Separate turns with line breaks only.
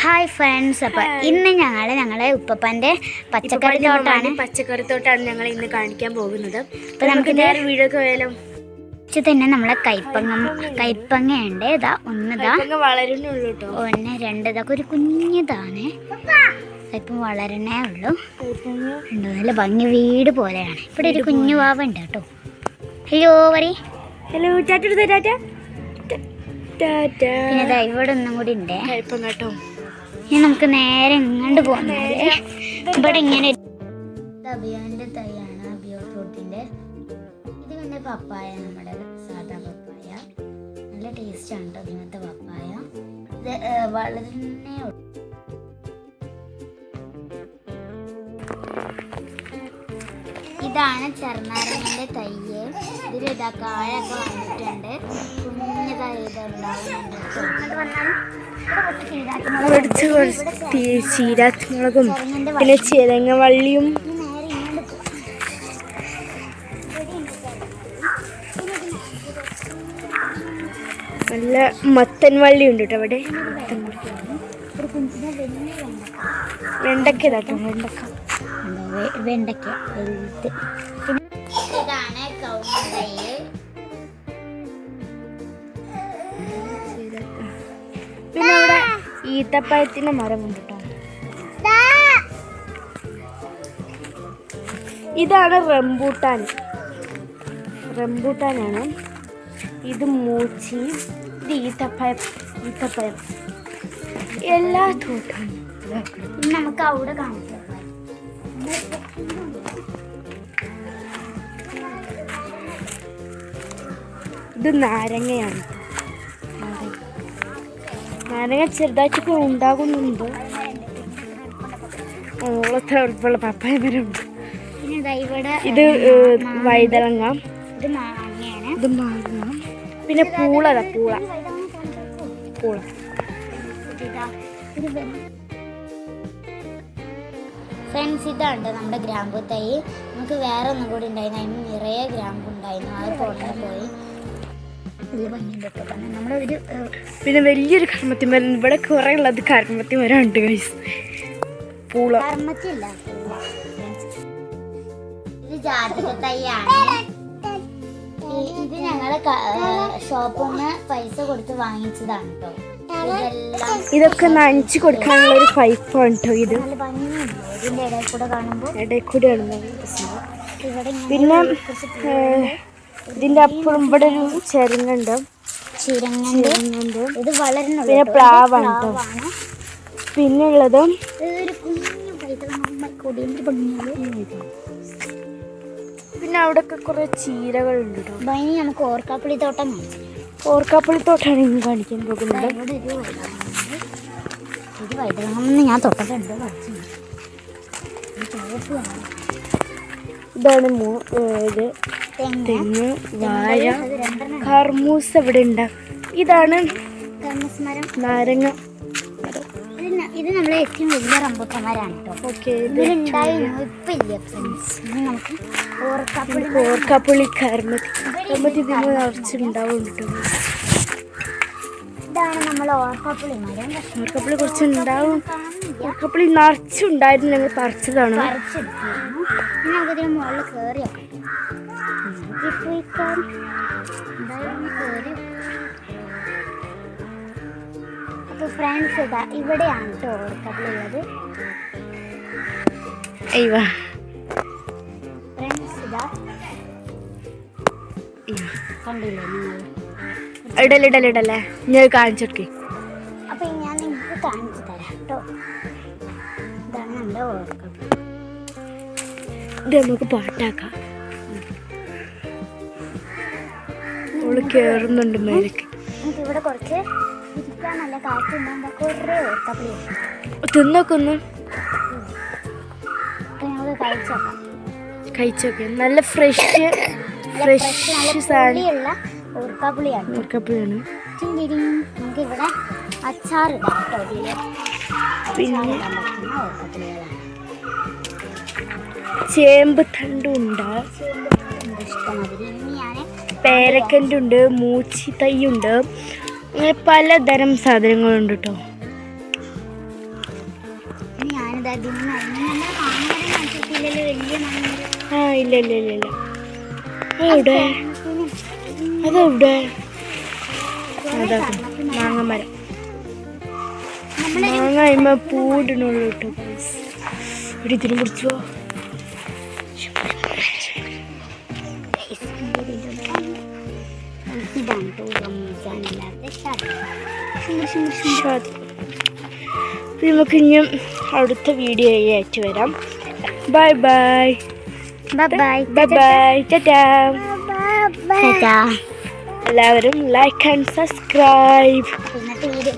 Hi friends, അപ്പോൾ ഇന്ന് ഞങ്ങളെ ഉപ്പപ്പൻ്റെ
പച്ചക്കറിത്തോട്ടാണ് ഞങ്ങൾ ഇന്ന് കാണിക്കാൻ പോകുന്നത്. അപ്പോൾ നമുക്ക് നേരെ വീഡിയോക്ക് പോയാലോ.
തന്നെ നമ്മളെ കൈപ്പങ്ങയുണ്ട്. ഇതാ
വളരുന്നുള്ളൂ കേട്ടോ.
ഒന്ന് രണ്ട് ഇതൊക്കെ ഒരു കുഞ്ഞിതാണ്. ഇപ്പം വളരണേ ഉള്ളൂ. നല്ല ഭംഗി വീട് പോലെയാണ്. ഇവിടെ ഒരു കുഞ്ഞു വാവ ഉണ്ട് കേട്ടോ. ഹലോ പറ.
ഹലോ ടാറ്റ.
പിന്നെ ഇവിടെ ഒന്നും കൂടി ഉണ്ട്
കൈപ്പങ്ങ കേട്ടോ.
ഇനി നമുക്ക് നേരെ ഇങ്ങോട്ട് പോകുന്നത് ഇവിടെ ഇങ്ങനെ അബിയോന്റെ തൈയാണ്. അബിയോ ഫ്രൂട്ടിന്റെ. ഇത് പിന്നെ പപ്പായ, നമ്മുടെ സാധാ പപ്പായ. നല്ല ടേസ്റ്റ് ആണ് കേട്ടോ ഇങ്ങനത്തെ പപ്പായ. ഇത് വളരെ ഇതാണ് ചെറുനാരങ്ങന്റെ തയ്യ്. ഇതിലിതാ കായൊക്കെ വന്നിട്ടുണ്ട്. കുഞ്ഞതായി
ചീരാമുളകും പിന്നെ ചിരങ്ങ വള്ളിയും നല്ല മത്തൻ വള്ളി ഉണ്ട് കേട്ടോ. അവിടെ വെണ്ടക്ക
ഇതാണ് കൗങ്ങ്.
പിന്നെ അവിടെ ഈത്തപ്പഴത്തിന്റെ മരം ഉണ്ട് കേട്ടോ. ഇതാണ് റംബൂട്ടാനാണ്. ഇത് മൂച്ചി, ഇത് ഈത്തപ്പഴം എല്ലാ തോട്ടാണ്.
നമുക്ക് അവിടെ കാണിക്കാം.
ഇത് നാരങ്ങയാണ്. നാരങ്ങ ചെറുതായിട്ടൊക്കെ ഉണ്ടാകുന്നുണ്ട്. ഉള്ള പപ്പായ മരമുണ്ട്. ഇത് വഴുതനങ്ങ, ഇത് മാങ്ങ, പിന്നെ പൂള.
ഫ്രണ്ട്സ്, ഇതാണ് നമ്മുടെ ഗ്രാമ്പൂ തൈ. നമുക്ക് വേറെ ഒന്നും കൂടി ഉണ്ടായിരുന്നു. അതിന് നിറയെ ഗ്രാമ്പൂ ഉണ്ടായിരുന്നു. അത് പോയി നമ്മളൊരു
പിന്നെ വലിയൊരു കർമ്മത്തി മരം. ഇവിടെ കുറെ ഉള്ളത് കർമ്മത്തി മരം ഉണ്ട്. പൂള
കർമ്മത്തില്ല, ഇത് ജാതിക തൈയാണ്. ഇത് ഞങ്ങള് ഷോപ്പിൽ നിന്ന് പൈസ കൊടുത്ത് വാങ്ങിച്ചതാണ് കേട്ടോ.
ഇതൊക്കെ നനച്ചു കൊടുക്കാനുള്ള ഒരു പൈപ്പാണ് കേട്ടോ. ഇത്
നല്ല ഭംഗിയുണ്ട് ഇതിന്റെ ഇടയിൽ കൂടെ കാണുമ്പോൾ.
പിന്നെ ഇതിന്റെ അപ്പുറം ഇവിടെ ഒരു ചിരങ്ങുണ്ട്.
ഇത് വളരുന്നുണ്ട്.
പിന്നെ പ്ലാവാണ് കേട്ടോ. പിന്നെ ഉള്ളത് പിന്നെ അവിടെ ഒക്കെ കുറെ ചീരകളുണ്ട് കേട്ടോ.
നമുക്ക് ഓർക്കാപ്പുളി തോട്ടം
ഓർക്കാപ്പുളിത്തോട്ടാണ് ഇന്ന് കാണിക്കാൻ പോകുന്നത്.
ഇത് വൈദ്യുതി ഞാൻ തൊട്ടിട്ടുണ്ട്.
ഇതാണ് ഇത് തെങ്ങ്, വാഴ, കർമൂസ ഇവിടെ ഉണ്ട്. ഇതാണ് നാരങ്ങ.
ഇത് നമ്മളെ ഏറ്റവും വലിയ റംബൂട്ടാൻമരമാണ് കേട്ടോ. ഇതിലുണ്ടായിരുന്നു, ഇപ്പം ഇല്ല ഫ്രണ്ട്സ്. നമുക്ക്
ഓർക്കാപ്പുളി കർമ്മത്തി ഇതിന് നിറച്ചുണ്ടാവും കേട്ടോ.
ഇതാണ് നമ്മളെ ഓർക്കാപ്പുളി മരം.
ഓർക്കാപ്പുളി കുറച്ചുണ്ടാവും. ഓർക്കാപ്പുളി നിറച്ചുണ്ടായിരുന്നു. ഞങ്ങൾ പറിച്ചതാണ്.
നമുക്കിതിന് മുകളിൽ കയറി അപ്പോൾ ഫ്രണ്ട്സ്, ഇതാ ഇവിടെയാണ് കേട്ടോ ഓർക്കാപ്പുളി ഉള്ളത്. ഫ്രണ്ട്സ്, ഇതാ കണ്ടില്ലേ നിങ്ങൾ?
ഇടല്ലേ ഞാൻ കാണിച്ചോക്കെ.
അപ്പൊ ഞാൻ നിങ്ങൾക്ക് കാണിച്ചു തരാം കേട്ടോ. ഇതാണ് നമ്മുടെ ഓർക്കാപ്പുളി.
ഇത് നമുക്ക് പാട്ടാക്കാം. അവള് കേറുന്നുണ്ട് മേലേക്ക്.
നമുക്ക് ഇവിടെ കുറച്ച് ഇരിക്കാൻ നല്ല കാറ്റുണ്ടാകുമ്പോൾ കുറേ ഓർക്കാപ്പുളി
തിന്നോക്കൊന്ന്
ഞങ്ങൾക്ക്
കഴിച്ചോക്കെ. നല്ല ഫ്രഷ്
സാധനമുള്ള ഓർക്കാപ്പുളിയാണ്. നമുക്ക് ഇവിടെ അച്ചാർ ഇടാം കേട്ടോ.
പിന്നെ ചേമ്പ് തണ്ടുണ്ട്, പേരക്കൻ്റെ ഉണ്ട്, മൂച്ചി തൈയുണ്ട്, അങ്ങനെ പലതരം സാധനങ്ങളുണ്ട് കേട്ടോ.
അതിന് നല്ല മാങ്ങമരം നട്ടിട്ടില്ലല്ലോ, വലിയ മാങ്ങമരം.
ആ ഇല്ല ഇല്ല ഇല്ല ഇല്ല. എവിടെ അതെവിടെ? അതാ മാങ്ങമരം. മാങ്ങ ഇമ്മ പൂടിനുള്ളൂ കേട്ടോ ഗൈസ്. ഇവിടെ ഇതിനെ കുറിച്ചോ
ഇതാണ് റംസാനില്ലാത്ത
നമുക്ക് ഇനിയും അടുത്ത വീഡിയോ ആയിട്ട് വരാം. Bye bye
bye
bye bye Tata.
Tata.
എല്ലാവരും ലൈക്ക് ആൻഡ് സബ്സ്ക്രൈബ്.
ഇന്നത്തെ വീഡിയോ